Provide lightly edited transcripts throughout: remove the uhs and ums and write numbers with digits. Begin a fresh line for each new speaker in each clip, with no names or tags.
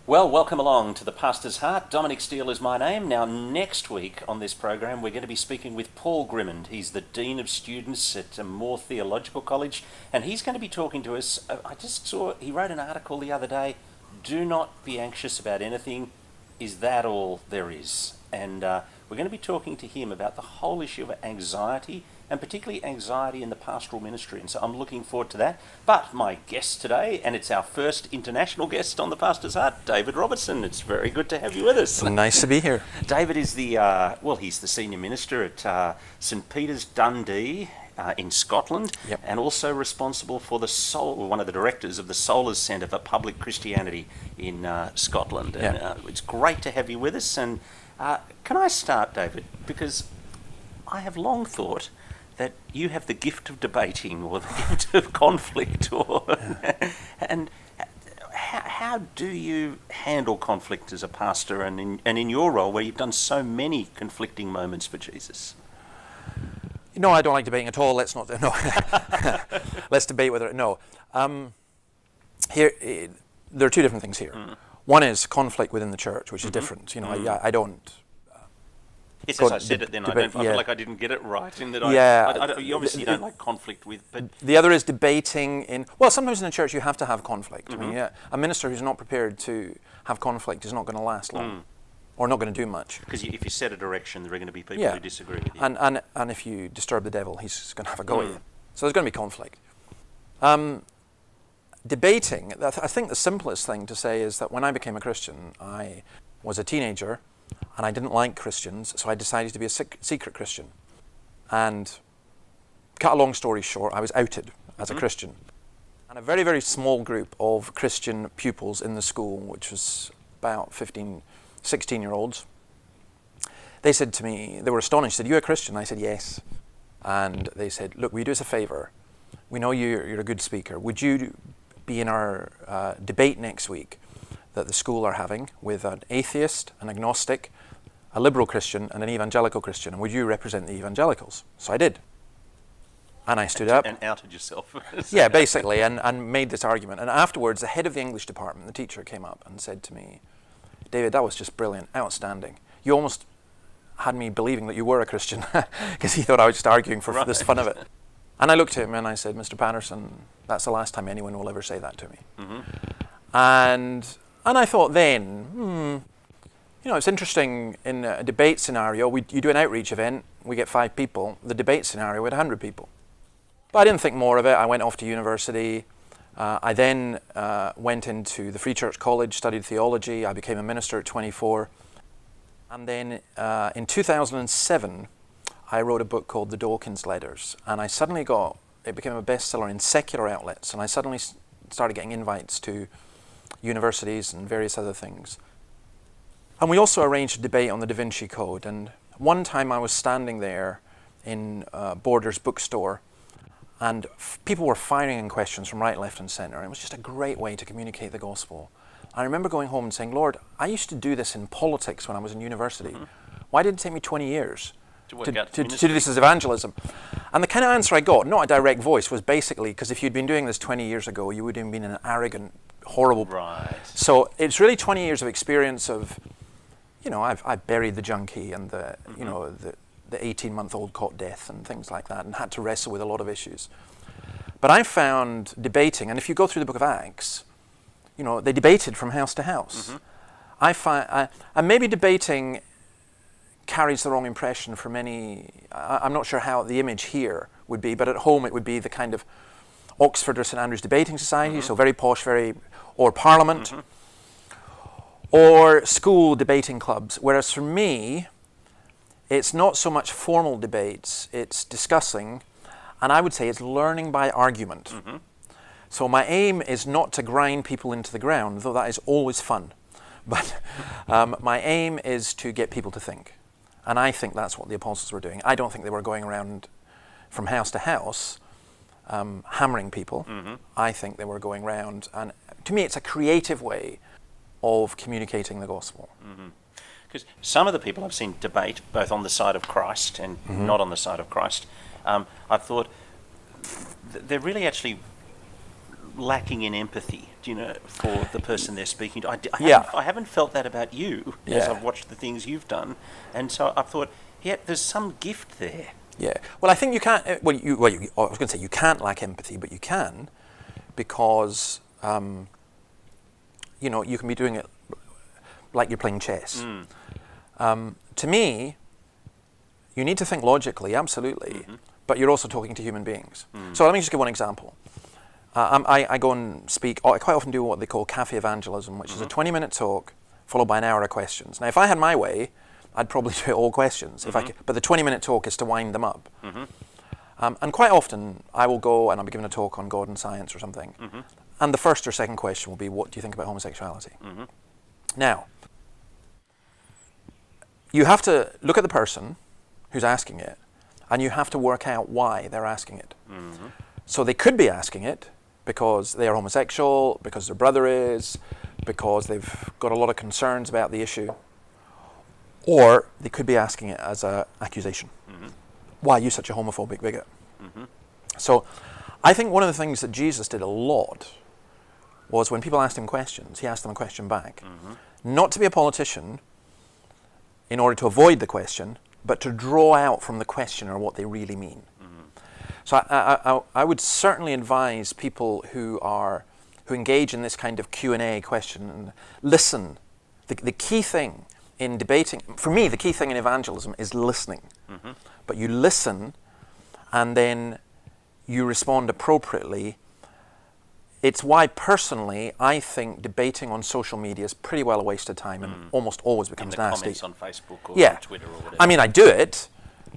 Well, welcome along to the Pastor's Heart. Dominic Steele is my name. Now, next week on this program, we're going to be speaking with Paul Grimmond. He's the Dean of Students at Moore Theological College, and he's going to be talking to us. I just saw he wrote an article the other day, "Do not be anxious about anything. Is that all there is?" And we're going to be talking to him about the whole issue of anxiety, and particularly anxiety in the pastoral ministry. And so I'm looking forward to that. But my guest today, and it's our first international guest on the Pastor's Heart, David Robertson. It's very good to have you with us.
Nice to be here.
David is the, he's the senior minister at St Peter's, Dundee, in Scotland,
Yep.
and also responsible for one of the directors of the Solars Centre for Public Christianity in Scotland. And it's great to have you with us. And can I start, David, because I have long thought that you have the gift of debating or the gift of conflict, and how do you handle conflict as a pastor and in your role where you've done so many conflicting moments for Jesus?
No, I don't like debating at all. Let's not. No, let's debate whether. No, here there are two different things here. One is conflict within the church, which is different. You know, I don't.
Yes, as I said it then, I feel like I didn't get it right in that you obviously don't like conflict with... But
the other is debating in... Well, sometimes in the church you have to have conflict. I mean, a minister who's not prepared to have conflict is not going to last long, or not going to do much.
Because if you set a direction, there are going to be people who disagree with you.
And if you disturb the devil, he's going to have a go at you. So there's going to be conflict. Debating, I think the simplest thing to say is that when I became a Christian, I was a teenager, and I didn't like Christians, so I decided to be a secret Christian. And cut a long story short, I was outed as a Christian. And a very, very small group of Christian pupils in the school, which was about 15, 16-year-olds, they said to me, they were astonished, said, "You a Christian?" I said, "Yes." And they said, "Look, will you do us a favour? We know you're a good speaker. Would you be in our debate next week that the school are having with an atheist, an agnostic, a liberal Christian, and an evangelical Christian, and would you represent the evangelicals?" So I did. And I stood up.
And outed yourself.
Yeah, basically, and made this argument. And afterwards, the head of the English department, the teacher, came up and said to me, "David, that was just brilliant, outstanding. You almost had me believing that you were a Christian," because he thought I was just arguing for this fun of it. And I looked at him and I said, "Mr. Patterson, that's the last time anyone will ever say that to me." And I thought then, it's interesting in a debate scenario, you do an outreach event, we get 5 people. The debate scenario, we had 100 people. But I didn't think more of it. I went off to university. I then went into the Free Church College, studied theology. I became a minister at 24. And then in 2007, I wrote a book called the Dawkins Letters. And I suddenly it became a bestseller in secular outlets. And I suddenly started getting invites to universities and various other things. And we also arranged a debate on the Da Vinci Code. And one time I was standing there in Borders bookstore, and people were firing in questions from right, left and centre. It was just a great way to communicate the gospel. I remember going home and saying, "Lord, I used to do this in politics when I was in university. Why did it take me 20 years to do this as evangelism?" And the kind of answer I got, not a direct voice, was basically, because if you'd been doing this 20 years ago, you would have been an arrogant, horrible...
Right.
So it's really 20 years of experience of, I've buried the junkie and the 18-month-old caught death and things like that, and had to wrestle with a lot of issues. But I found debating, and if you go through the book of Acts, they debated from house to house. I find, and maybe debating carries the wrong impression for many. I'm not sure how the image here would be, but at home it would be the kind of Oxford or St Andrews Debating Society, so very posh, or Parliament, or school debating clubs. Whereas for me, it's not so much formal debates, it's discussing, and I would say it's learning by argument. So my aim is not to grind people into the ground, though that is always fun. But my aim is to get people to think. And I think that's what the apostles were doing. I don't think they were going around from house to house hammering people. I think they were going around, and to me it's a creative way of communicating the gospel.
Because some of the people I've seen debate, both on the side of Christ and not on the side of Christ, I've thought they're really actually lacking in empathy, for the person they're speaking to. I haven't felt that about you as I've watched the things you've done, and so I thought, there's some gift there.
Yeah. Well, I think you can't. I was going to say you can't lack empathy, but you can, because you can be doing it like you're playing chess. To me, you need to think logically, absolutely, but you're also talking to human beings. So let me just give one example. I go and speak. I quite often do what they call cafe evangelism, which is a 20-minute talk followed by an hour of questions. Now, if I had my way, I'd probably do it all questions. If I could, but the 20-minute talk is to wind them up. And quite often, I will go and I'll be given a talk on God and science or something. And the first or second question will be, what do you think about homosexuality? Now, you have to look at the person who's asking it, and you have to work out why they're asking it. So they could be asking it because they are homosexual, because their brother is, because they've got a lot of concerns about the issue, or they could be asking it as an accusation. Why are you such a homophobic bigot? So I think one of the things that Jesus did a lot was when people asked him questions, he asked them a question back. Not to be a politician in order to avoid the question, but to draw out from the questioner what they really mean. So I would certainly advise people who engage in this kind of Q&A question and listen. The key thing in debating, for me, the key thing in evangelism is listening. But you listen and then you respond appropriately. It's why, personally, I think debating on social media is pretty well a waste of time and almost always becomes nasty.
Comments on Facebook or on Twitter or whatever.
I mean, I do it,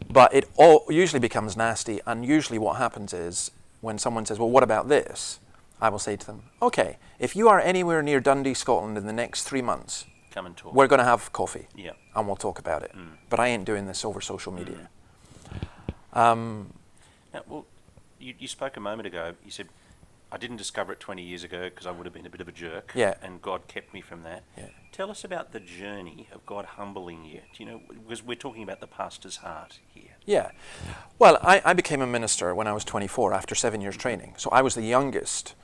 but it usually becomes nasty, and usually what happens is when someone says, well, what about this? I will say to them, okay, if you are anywhere near Dundee, Scotland in the next 3 months,
come and talk.
We're going to have coffee and we'll talk about it. But I ain't doing this over social media.
Now, well, you spoke a moment ago, you said, I didn't discover it 20 years ago because I would have been a bit of a jerk, and God kept me from that. Tell us about the journey of God humbling you, because we're talking about the pastor's heart here.
Yeah. Well, I became a minister when I was 24 after 7 years training. So I was the youngest,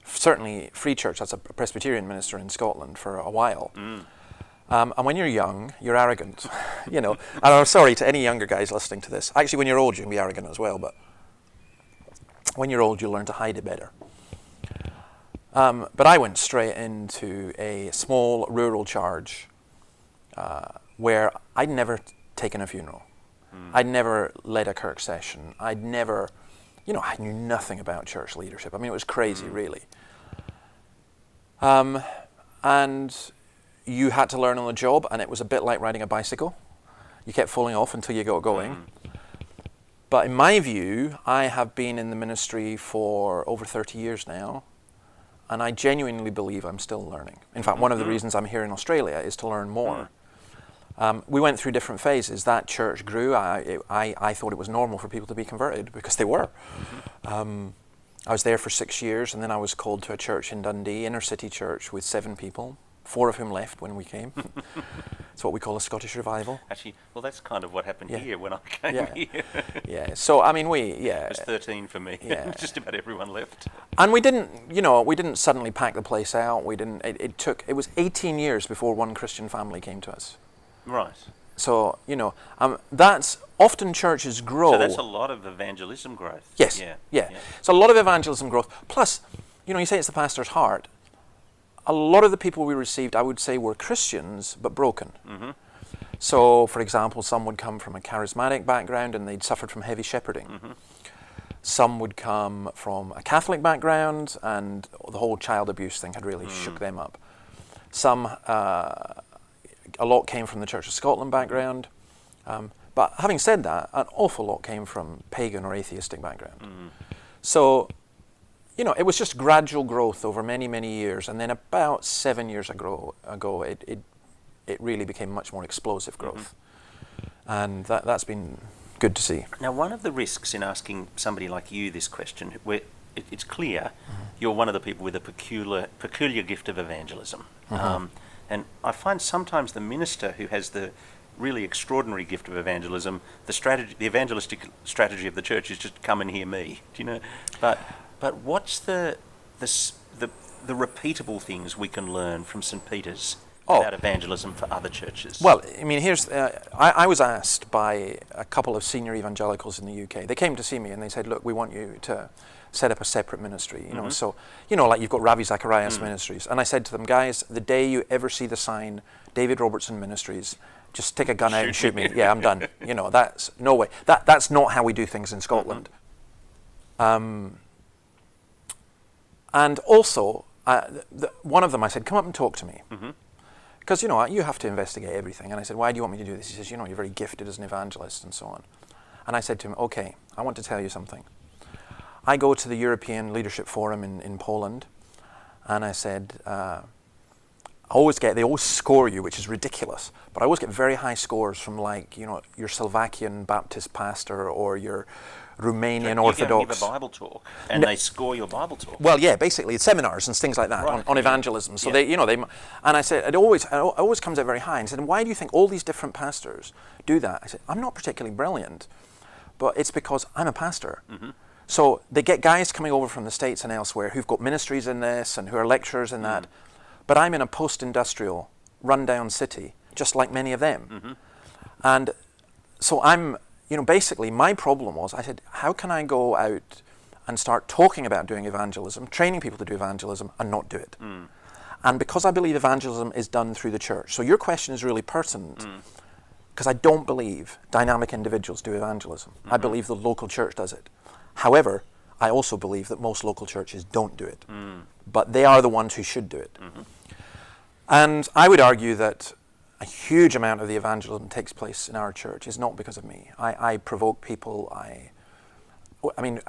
certainly Free Church, that's a Presbyterian minister in Scotland for a while. And when you're young, you're arrogant, And I'm sorry to any younger guys listening to this. Actually, when you're old, you can be arrogant as well, but when you're old, you learn to hide it better. But I went straight into a small rural charge where I'd never taken a funeral. I'd never led a Kirk session. I'd never, I knew nothing about church leadership. I mean, it was crazy, really. And you had to learn on the job, and it was a bit like riding a bicycle. You kept falling off until you got going. But in my view, I have been in the ministry for over 30 years now, and I genuinely believe I'm still learning. In fact, one of the reasons I'm here in Australia is to learn more. We went through different phases. That church grew. I thought it was normal for people to be converted because they were. I was there for 6 years, and then I was called to a church in Dundee, inner city church with 7 people, 4 of whom left when we came. It's what we call a Scottish revival.
Actually, well, that's kind of what happened here when I came here.
So, I mean,
It was 13 for me. Just about everyone left.
And we didn't suddenly pack the place out. It was 18 years before one Christian family came to us.
Right.
So, that's often churches grow.
So that's a lot of evangelism growth.
Yes. Yeah. So a lot of evangelism growth. Plus, you say it's the pastor's heart. A lot of the people we received, I would say, were Christians, but broken. So, for example, some would come from a charismatic background and they'd suffered from heavy shepherding. Some would come from a Catholic background and the whole child abuse thing had really shook them up. Some, a lot came from the Church of Scotland background. But having said that, an awful lot came from pagan or atheistic background. So, it was just gradual growth over many, many years. And then about 7 years ago, it really became much more explosive growth. And that's been good to see.
Now, one of the risks in asking somebody like you this question, where it's clear you're one of the people with a peculiar gift of evangelism. And I find sometimes the minister who has the really extraordinary gift of evangelism, the evangelistic strategy of the church is just come and hear me. But what's the the repeatable things we can learn from St. Peter's
Oh.
about evangelism for other churches?
Well, I mean, I was asked by a couple of senior evangelicals in the UK. They came to see me and they said, look, we want you to set up a separate ministry. You know, so, like you've got Ravi Zacharias Ministries. And I said to them, guys, the day you ever see the sign, David Robertson Ministries, just take a gun out and shoot me. Yeah, I'm done. That's no way. That's not how we do things in Scotland. And also, one of them, I said, come up and talk to me. Because, you have to investigate everything. And I said, why do you want me to do this? He says, you're very gifted as an evangelist and so on. And I said to him, okay, I want to tell you something. I go to the European Leadership Forum in Poland, and I said, they always score you, which is ridiculous, but I always get very high scores from your Slovakian Baptist pastor or your Romanian Orthodox.
You're going to give a Bible talk, and they score your Bible talk.
Well, yeah, basically it's seminars and things like that on evangelism. So they, and I said it always comes out very high. And I said, and why do you think all these different pastors do that? I said, I'm not particularly brilliant, but it's because I'm a pastor. So they get guys coming over from the States and elsewhere who've got ministries in this and who are lecturers in that. But I'm in a post-industrial, rundown city, just like many of them. And so I'm, basically my problem was, I said, how can I go out and start talking about doing evangelism, training people to do evangelism, and not do it? And because I believe evangelism is done through the church. So your question is really pertinent, because I don't believe dynamic individuals do evangelism. I believe the local church does it. However, I also believe that most local churches don't do it. But they are the ones who should do it. And I would argue that a huge amount of the evangelism that takes place in our church is not because of me. I provoke people. I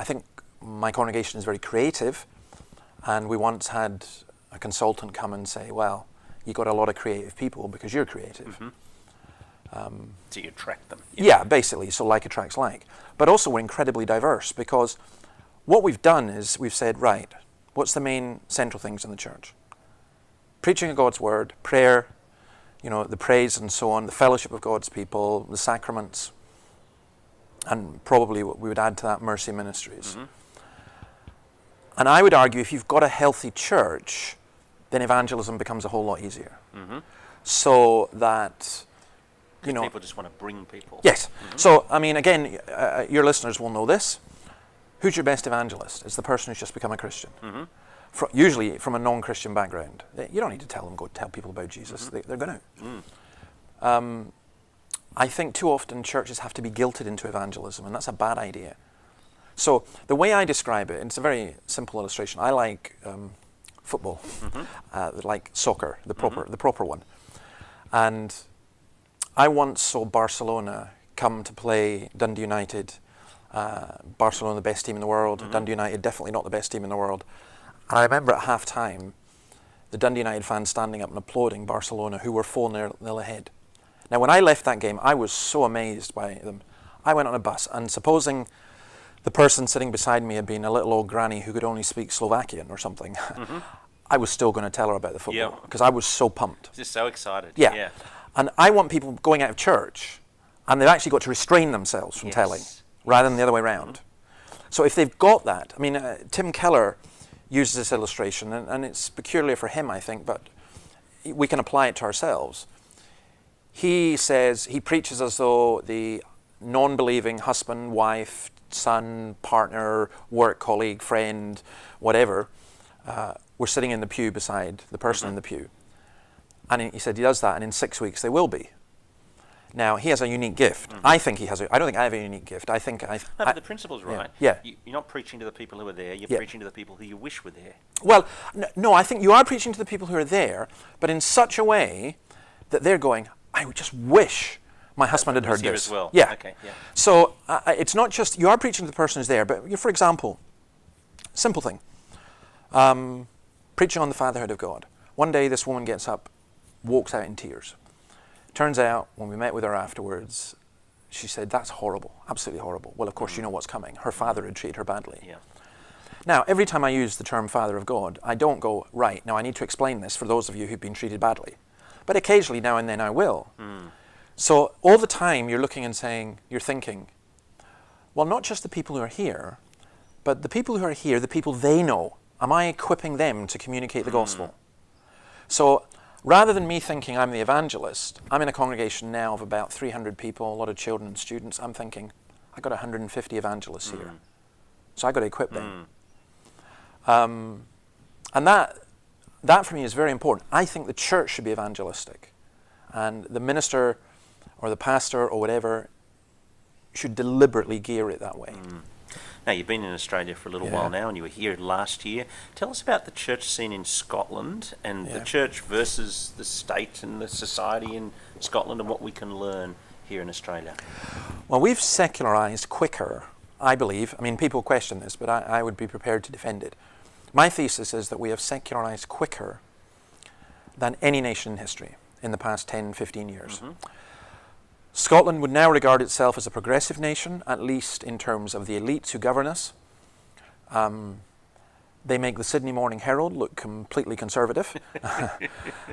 think my congregation is very creative, and we once had a consultant come and say, well, you got a lot of creative people because you're creative.
So you attract them.
Yeah, basically, so like attracts like. But also we're incredibly diverse, because what we've done is we've said, right, what's the main central things in the church? Preaching of God's word, prayer, the praise and so on, the fellowship of God's people, the sacraments, and probably what we would add to that, mercy ministries. And I would argue if you've got a healthy church, then evangelism becomes a whole lot easier. So that,
people just want to bring people.
Yes. So, again, your listeners will know this. Who's your best evangelist? It's the person who's just become a Christian. Usually from a non-Christian background. You don't need to tell them, go tell people about Jesus. They're going to. I think too often churches have to be guilted into evangelism, and that's a bad idea. So the way I describe it, and it's a very simple illustration. I like football, like soccer, the proper one. And I once saw Barcelona come to play Dundee United. Barcelona, the best team in the world. Dundee United, definitely not the best team in the world. And I remember at half-time, the Dundee United fans standing up and applauding Barcelona, who were 4-0 ahead. Now, when I left that game, I was so amazed by them. I went on a bus, and supposing the person sitting beside me had been a little old granny who could only speak Slovakian or something, I was still going to tell her about the football, because I was so pumped.
Just so excited.
Yeah. And I want people going out of church, and they've actually got to restrain themselves from telling, rather than the other way around. So if they've got that, Tim Keller uses this illustration, and it's peculiar for him, I think, but we can apply it to ourselves. He says, he preaches as though the non-believing husband, wife, son, partner, work colleague, friend, whatever, were sitting in the pew beside the person in the pew. And he said he does that, and in 6 weeks they will be. Now, he has a unique gift. I think he has I don't think I have a unique gift. I think
but the principle's right.
Yeah.
You're not preaching to the people who are there, you're preaching to the people who you wish were there.
Well, no, I think you are preaching to the people who are there, but in such a way that they're going, I would just wish my husband had heard this.
As well.
Yeah.
Okay, yeah.
So it's not just, you are preaching to the person who's there, but for example, simple thing, preaching on the fatherhood of God. One day this woman gets up, walks out in tears. Turns out, when we met with her afterwards, she said, that's horrible, absolutely horrible. Well, of course, you know what's coming. Her father had treated her badly.
Yeah.
Now, every time I use the term Father of God, I don't go, right, now I need to explain this for those of you who've been treated badly. But occasionally, now and then, I will. So all the time, you're looking and saying, you're thinking, well, not just the people who are here, but the people who are here, the people they know am I equipping them to communicate the gospel? So rather than me thinking I'm the evangelist, I'm in a congregation now of about 300 people, a lot of children and students. I'm thinking, I got 150 evangelists here. So I got to equip them. And that for me is very important. I think the church should be evangelistic. And the minister or the pastor or whatever should deliberately gear it that way.
Now, you've been in Australia for a little while now, and you were here last year. Tell us about the church scene in Scotland and the church versus the state and the society in Scotland and what we can learn here in Australia.
Well, we've secularised quicker, I believe. I mean, people question this, but I would be prepared to defend it. My thesis is that we have secularised quicker than any nation in history in the past 10, 15 years. Scotland would now regard itself as a progressive nation, at least in terms of the elites who govern us. They make the Sydney Morning Herald look completely conservative,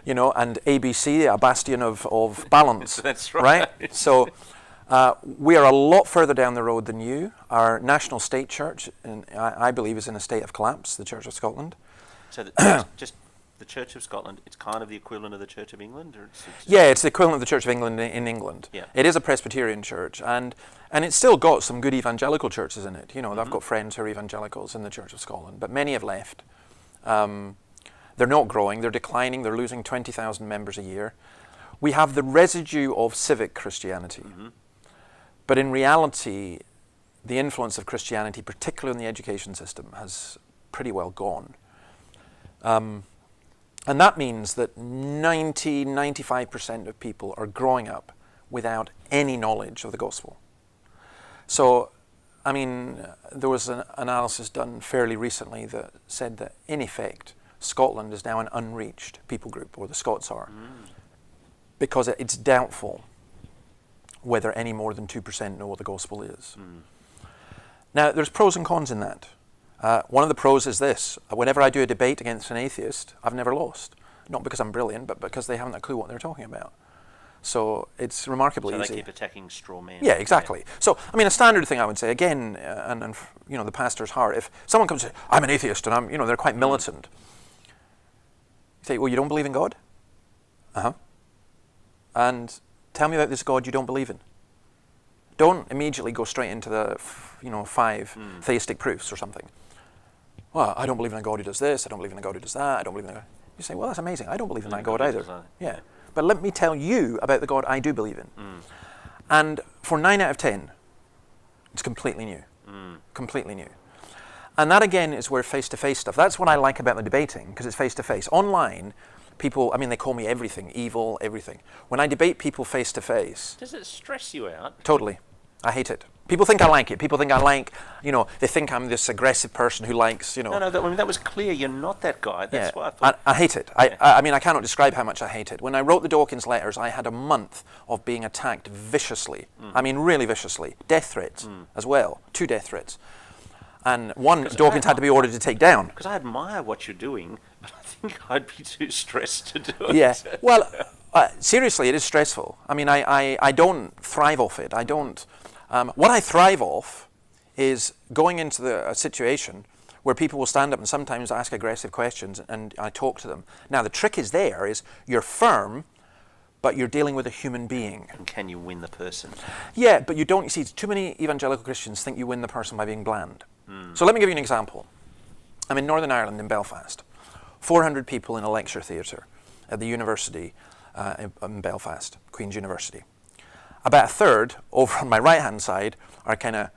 you know, and ABC, a bastion of balance.
That's right.
So we are a lot further down the road than you. Our national state church, I believe, is in a state of collapse, the Church of Scotland.
So just the Church of Scotland, it's kind of the equivalent of the Church of England? Or
it's the equivalent of the Church of England in England.
Yeah.
It is a Presbyterian church, and it's still got some good evangelical churches in it. You know, I've got friends who are evangelicals in the Church of Scotland, but many have left. They're not growing, they're declining, they're losing 20,000 members a year. We have the residue of civic Christianity. But in reality, the influence of Christianity, particularly in the education system, has pretty well gone. And that means that 95% of people are growing up without any knowledge of the gospel. So, I mean, there was an analysis done fairly recently that said that, in effect, Scotland is now an unreached people group, or the Scots are, because it's doubtful whether any more than 2% know what the gospel is. Now, there's pros and cons in that. One of the pros is this: whenever I do a debate against an atheist, I've never lost. Not because I'm brilliant, but because they haven't a clue what they're talking about. So it's remarkably easy.
So they keep attacking straw men.
Yeah, exactly. So, I mean, a standard thing I would say, again, and you know, the pastor's heart, if someone comes and says, I'm an atheist, and I'm, you know, they're quite militant. You say, well, you don't believe in God? And tell me about this God you don't believe in. Don't immediately go straight into the, 5 theistic proofs or something. Well, I don't believe in a God who does this, I don't believe in a God who does that, I don't believe in a God. You say, well, that's amazing, I don't believe in that God either. Yeah. But let me tell you about the God I do believe in. And for 9 out of 10, it's completely new. Completely new. And that, again, is where face-to-face stuff, that's what I like about the debating, because it's face-to-face. Online, people, I mean, they call me everything, evil, everything. When I debate people face-to-face...
Does it stress you out?
Totally. I hate it. People think I like it. People think I like, they think I'm this aggressive person who likes,
No, that was clear. You're not that guy. That's why I thought...
I hate it. I mean, I cannot describe how much I hate it. When I wrote the Dawkins Letters, I had a month of being attacked viciously. I mean, really viciously. Death threats as well. 2 death threats. And one, Dawkins had to be ordered to take down.
Because I admire what you're doing, but I think I'd be too stressed to do it.
Yeah. Well, seriously, it is stressful. I mean, I don't thrive off it. I don't... what I thrive off is going into a situation where people will stand up and sometimes ask aggressive questions, and I talk to them. Now, the trick is you're firm, but you're dealing with a human being.
And can you win the person?
Yeah, but you don't. You see, too many evangelical Christians think you win the person by being bland. So let me give you an example. I'm in Northern Ireland in Belfast. 400 people in a lecture theatre at the university in Belfast, Queen's University. About a third, over on my right-hand side, are kind of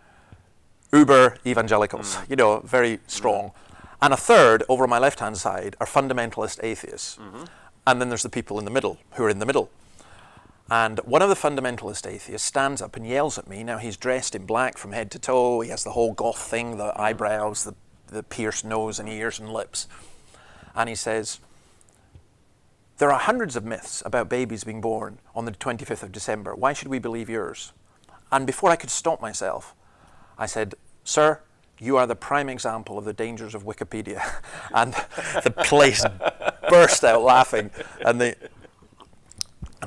uber evangelicals, very strong. And a third, over on my left-hand side, are fundamentalist atheists. And then there's the people in the middle, who are in the middle. And one of the fundamentalist atheists stands up and yells at me. Now, he's dressed in black from head to toe. He has the whole goth thing, the eyebrows, the pierced nose and ears and lips. And he says, there are hundreds of myths about babies being born on the 25th of December. Why should we believe yours? And before I could stop myself, I said, sir, you are the prime example of the dangers of Wikipedia. And the place burst out laughing. And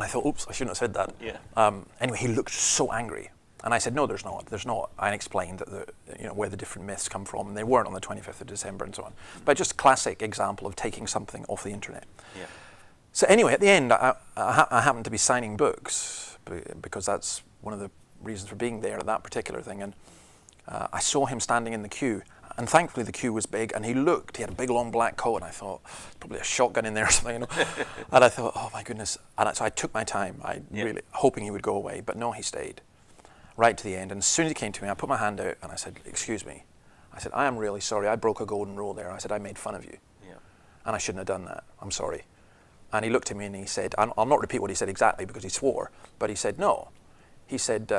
I thought, oops, I shouldn't have said that.
Yeah.
Anyway, he looked so angry. And I said, no, there's not. I explained that where the different myths come from, and they weren't on the 25th of December and so on. But just a classic example of taking something off the internet. Yeah. So anyway, at the end, I happened to be signing books because that's one of the reasons for being there at that particular thing. And I saw him standing in the queue, and thankfully the queue was big, and he had a big long black coat, and I thought, probably a shotgun in there or something, And I thought, oh my goodness. And so I took my time, really hoping he would go away, but no, he stayed right to the end. And as soon as he came to me, I put my hand out and I said, excuse me. I said, I am really sorry, I broke a golden rule there. I said, I made fun of you. Yeah. And I shouldn't have done that. I'm sorry. And he looked at me and he said, I'll not repeat what he said exactly because he swore, but he said, no. He said,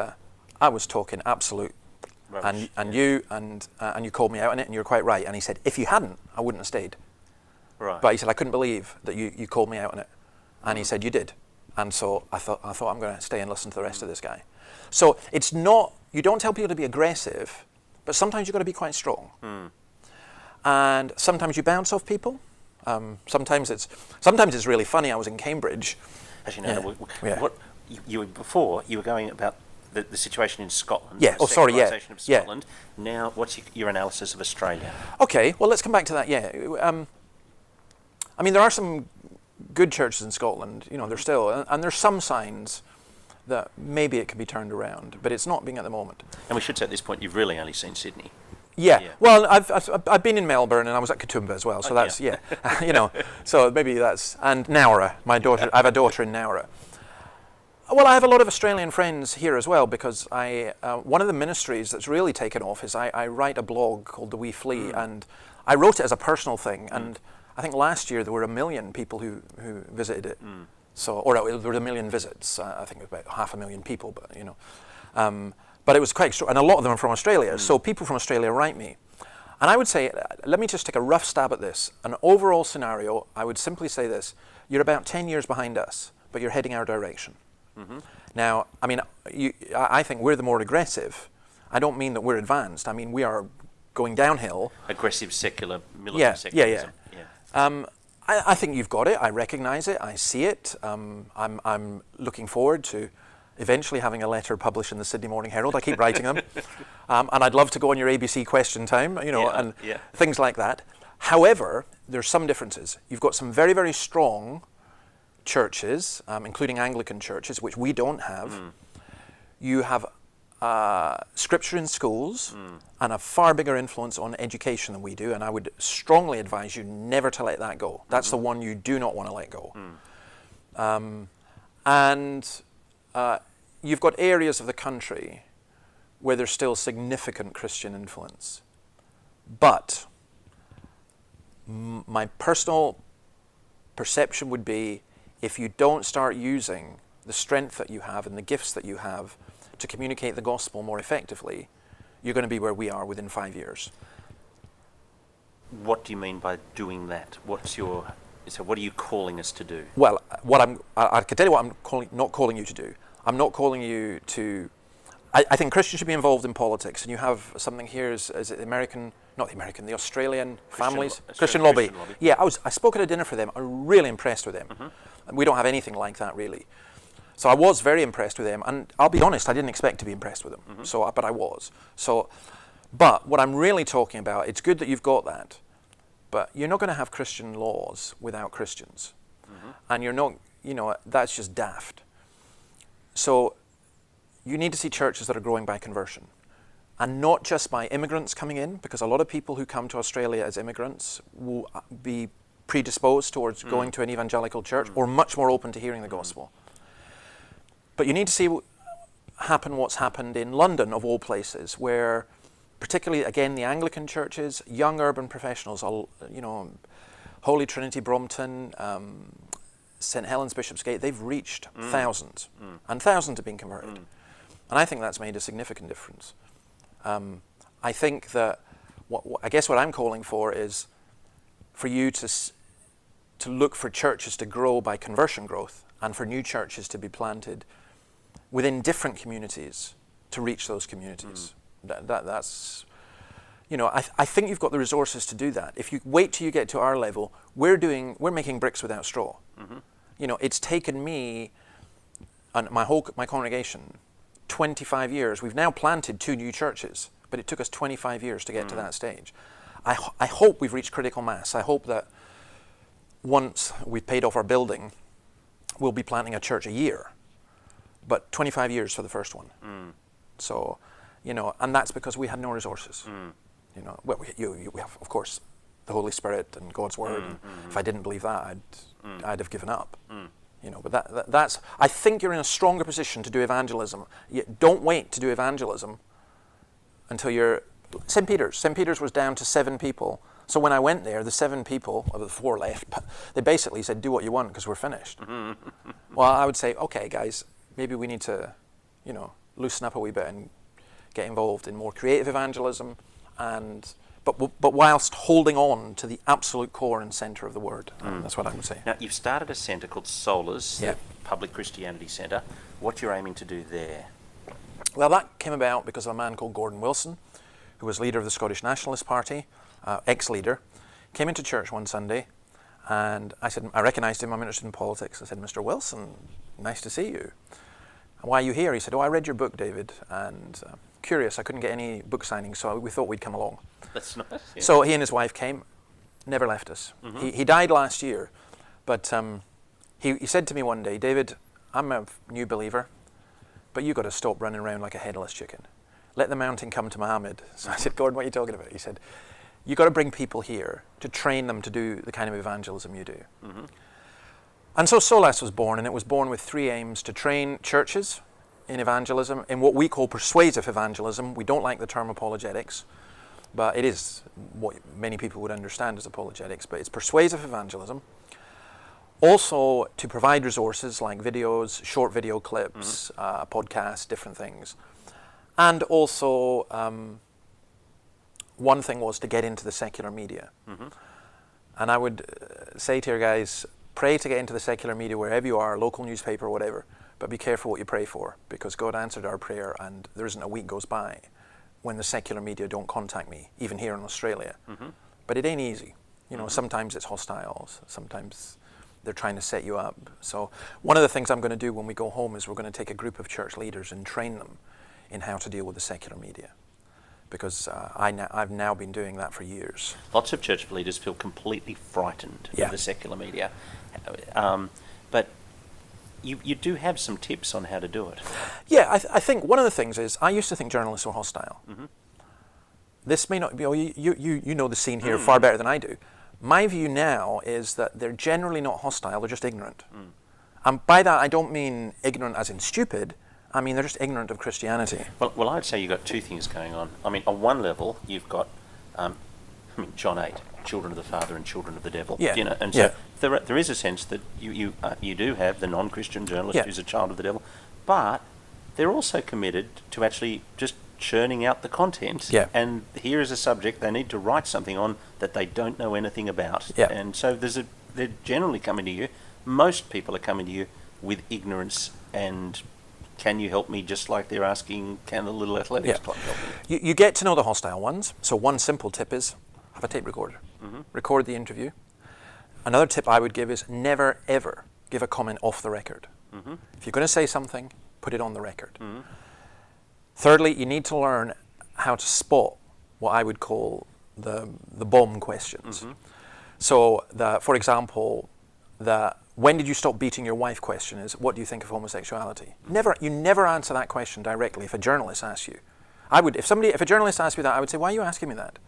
I was talking absolute rubbish, and you called me out on it, and you're quite right. And he said, if you hadn't, I wouldn't have stayed. Right. But he said, I couldn't believe that you called me out on it. And he said, you did. And so I thought I'm going to stay and listen to the rest of this guy. So it's not, you don't tell people to be aggressive, but sometimes you've got to be quite strong. And sometimes you bounce off people. Sometimes it's really funny. I was in Cambridge.
Actually, no. What you were going about the situation in Scotland.
Yeah. Oh, sorry. Yeah.
Of Scotland. Yeah. Now, what's your analysis of Australia?
Okay. Well, let's come back to that. Yeah. I mean, there are some good churches in Scotland. There's still, and there's some signs that maybe it can be turned around, but it's not being at the moment.
And we should say at this point, you've really only seen Sydney.
Yeah. Well, I've been in Melbourne and I was at Katoomba as well, so that's so maybe that's, and Nowra, my daughter. I have a daughter in Nowra. Well, I have a lot of Australian friends here as well because one of the ministries that's really taken off is I write a blog called The Wee Flea, and I wrote it as a personal thing, and I think last year there were 1 million people who visited it. So, or there were 1 million visits. I think it was about 500,000 people, but but it was quite extra, and a lot of them are from Australia. So people from Australia write me, and I would say, let me just take a rough stab at this. An overall scenario, I would simply say this: you're about 10 years behind us, but you're heading our direction. Now, I mean, I think we're the more aggressive. I don't mean that we're advanced. I mean we are going downhill.
Aggressive secular militant secularism.
I think you've got it. I recognise it. I see it. I'm looking forward to eventually having a letter published in the Sydney Morning Herald. I keep writing them, and I'd love to go on your ABC Question Time, and things like that. However, there's some differences. You've got some very, very strong churches, including Anglican churches, which we don't have. You have scripture in schools and a far bigger influence on education than we do, and I would strongly advise you never to let that go. That's the one you do not want to let go. And you've got areas of the country where there's still significant Christian influence. But my personal perception would be, if you don't start using the strength that you have and the gifts that you have to communicate the gospel more effectively, you're going to be where we are within 5 years.
What do you mean by doing that? So what are you calling us to do?
Well, I can tell you what I'm not calling you to do. I'm not calling you to... I think Christians should be involved in politics, and you have something here, is it the Australian families? Christian lobby. Yeah, I spoke at a dinner for them. I'm really impressed with them. We don't have anything like that, really. So I was very impressed with them, and I'll be honest, I didn't expect to be impressed with them. But I was. But what I'm really talking about, it's good that you've got that, but you're not going to have Christian laws without Christians. And you're not, that's just daft. So you need to see churches that are growing by conversion, and not just by immigrants coming in, because a lot of people who come to Australia as immigrants will be predisposed towards going to an evangelical church or much more open to hearing the gospel. But you need to see what's happened in London, of all places, where particularly, again, the Anglican churches, young urban professionals, Holy Trinity Brompton, St. Helens Bishopsgate, they've reached thousands, and thousands have been converted. And I think that's made a significant difference. I think that, I guess what I'm calling for is for you to look for churches to grow by conversion growth, and for new churches to be planted within different communities to reach those communities. That's, I think you've got the resources to do that. If you wait till you get to our level, we're making bricks without straw. It's taken me and my congregation 25 years. We've now planted 2 new churches, but it took us 25 years to get to that stage. I hope we've reached critical mass. I hope that once we've paid off our building, we'll be planting a church a year. But 25 years for the first one. So, and that's because we had no resources. Well, we have, of course, the Holy Spirit and God's Word. And if I didn't believe that, I'd have given up. But that's. I think you're in a stronger position to do evangelism. Don't wait to do evangelism until you're. St. Peter's was down to 7 people. So when I went there, the 7 people, or the 4 left, they basically said, "Do what you want because we're finished." Well, I would say, okay, guys, maybe we need to, loosen up a wee bit and get involved in more creative evangelism, but whilst holding on to the absolute core and centre of the Word. That's what I would say.
Now, you've started a centre called Solas, the Public Christianity Centre. What you're aiming to do there?
Well, that came about because of a man called Gordon Wilson, who was leader of the Scottish Nationalist Party, ex-leader, came into church one Sunday, and I recognised him. I'm interested in politics. I said, "Mr. Wilson, nice to see you. Why are you here?" He said, "Oh, I read your book, David, and curious, I couldn't get any book signings, so we thought we'd come along."
That's nice. Yeah.
So he and his wife came, never left us. He died last year, but he said to me one day, "David, I'm a new believer, but you've got to stop running around like a headless chicken. Let the mountain come to Muhammad." So I said, "Gordon, what are you talking about?" He said, "You've got to bring people here to train them to do the kind of evangelism you do." And so Solas was born, and it was born with 3 aims: to train churches in evangelism, in what we call persuasive evangelism. We don't like the term apologetics, but it is what many people would understand as apologetics, but it's persuasive evangelism. Also to provide resources like videos, short video clips, podcasts, different things. And also, one thing was to get into the secular media. And I would say to your guys, pray to get into the secular media wherever you are, local newspaper, whatever, but be careful what you pray for, because God answered our prayer, and there isn't a week goes by when the secular media don't contact me, even here in Australia. But it ain't easy. Sometimes it's hostile, sometimes they're trying to set you up. So one of the things I'm going to do when we go home is we're going to take a group of church leaders and train them in how to deal with the secular media, because I've now been doing that for years.
Lots of church leaders feel completely frightened of the secular media, but you do have some tips on how to do it.
Yeah, I think one of the things is, I used to think journalists were hostile. This may not be, you know the scene here far better than I do. My view now is that they're generally not hostile, they're just ignorant. And by that I don't mean ignorant as in stupid, I mean they're just ignorant of Christianity.
Well, I'd say you've got 2 things going on. I mean, on one level, you've got John 8, children of the Father and children of the devil. And so there is a sense that you do have the non-Christian journalist who's a child of the devil, but they're also committed to actually just churning out the content. And here is a subject they need to write something on that they don't know anything about. And so they're generally coming to you. Most people are coming to you with ignorance and, can you help me, just like they're asking, can the little athletics club help me?
You get to know the hostile ones. So one simple tip is, have a tape recorder. Record the interview. Another tip I would give is never ever give a comment off the record. If you're going to say something, put it on the record. Thirdly, you need to learn how to spot what I would call the bomb questions. So, for example, when did you stop beating your wife question is, what do you think of homosexuality? You never answer that question directly if a journalist asks you. If a journalist asks me that, I would say, why are you asking me that?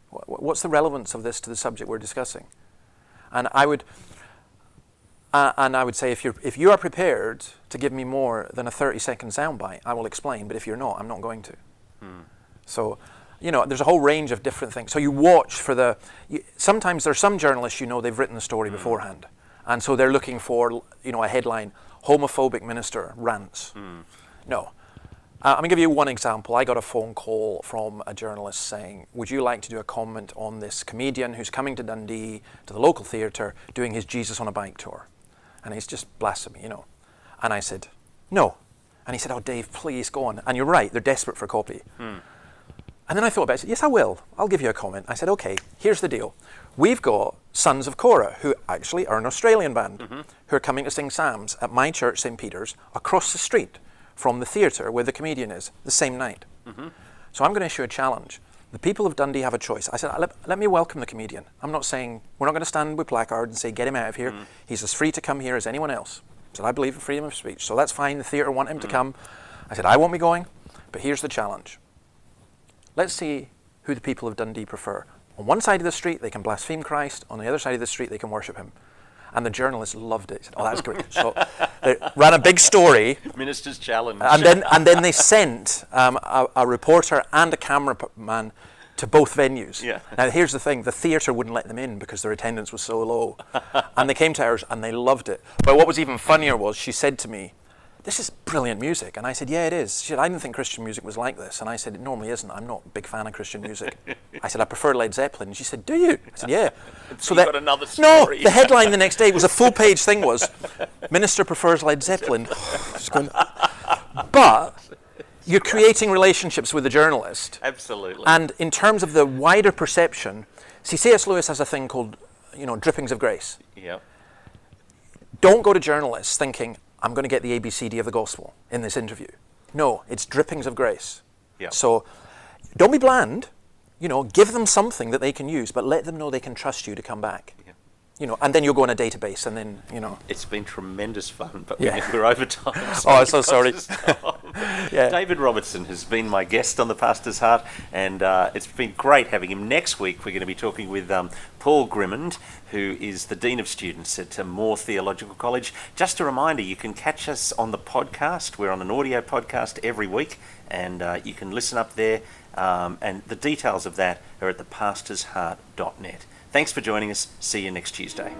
What's the relevance of this to the subject we're discussing? And I would say, if you are prepared to give me more than a 30-second soundbite, I will explain. But if you're not, I'm not going to. So, there's a whole range of different things. So you watch for sometimes there's some journalists, they've written the story beforehand. And so they're looking for, a headline, homophobic minister rants. No. I'm going to give you one example. I got a phone call from a journalist saying, would you like to do a comment on this comedian who's coming to Dundee, to the local theatre, doing his Jesus on a Bike tour? And he's just blasphemy, And I said, no. And he said, oh, Dave, please go on. And you're right, they're desperate for copy. And then I thought about it. I said, yes, I will. I'll give you a comment. I said, okay, here's the deal. We've got Sons of Korah, who actually are an Australian band, who are coming to sing psalms at my church, St. Peter's, across the street from the theatre where the comedian is the same night. So I'm going to issue a challenge. The people of Dundee have a choice. I said, let me welcome the comedian. I'm not saying, we're not going to stand with placards and say, get him out of here. He's as free to come here as anyone else. I said, I believe in freedom of speech, so that's fine. The theatre want him to come. I said, I won't be going, but here's the challenge. Let's see who the people of Dundee prefer. On one side of the street, they can blaspheme Christ. On the other side of the street, they can worship him. And the journalists loved it. Oh, that's great. So they ran a big story.
Minister's challenge.
And then they sent a reporter and a cameraman to both venues.
Yeah.
Now, here's the thing. The theatre wouldn't let them in because their attendance was so low. And they came to ours and they loved it. But what was even funnier was she said to me, this is brilliant music. And I said, yeah, it is. She said, I didn't think Christian music was like this. And I said, it normally isn't. I'm not a big fan of Christian music. I said, I prefer Led Zeppelin. And she said, do you? I said, yeah.
So you got another story.
No, the headline the next day was a full-page thing was, Minister prefers Led Zeppelin. But you're creating relationships with the journalist.
Absolutely.
And in terms of the wider perception, see, C.S. Lewis has a thing called, drippings of grace.
Yeah.
Don't go to journalists thinking, I'm going to get the ABCD of the gospel in this interview. No, it's drippings of grace.
Yeah.
So don't be bland. Give them something that they can use, but let them know they can trust you to come back. Yeah. And then you'll go in a database and then,
It's been tremendous fun, but
Yeah.
we're over time.
Oh, I'm so sorry.
Yeah. David Robertson has been my guest on The Pastor's Heart, and it's been great having him. Next week, we're going to be talking with Paul Grimmond, who is the Dean of Students at Moore Theological College. Just a reminder, you can catch us on the podcast. We're on an audio podcast every week, and you can listen up there, and the details of that are at thepastorsheart.net. Thanks for joining us. See you next Tuesday.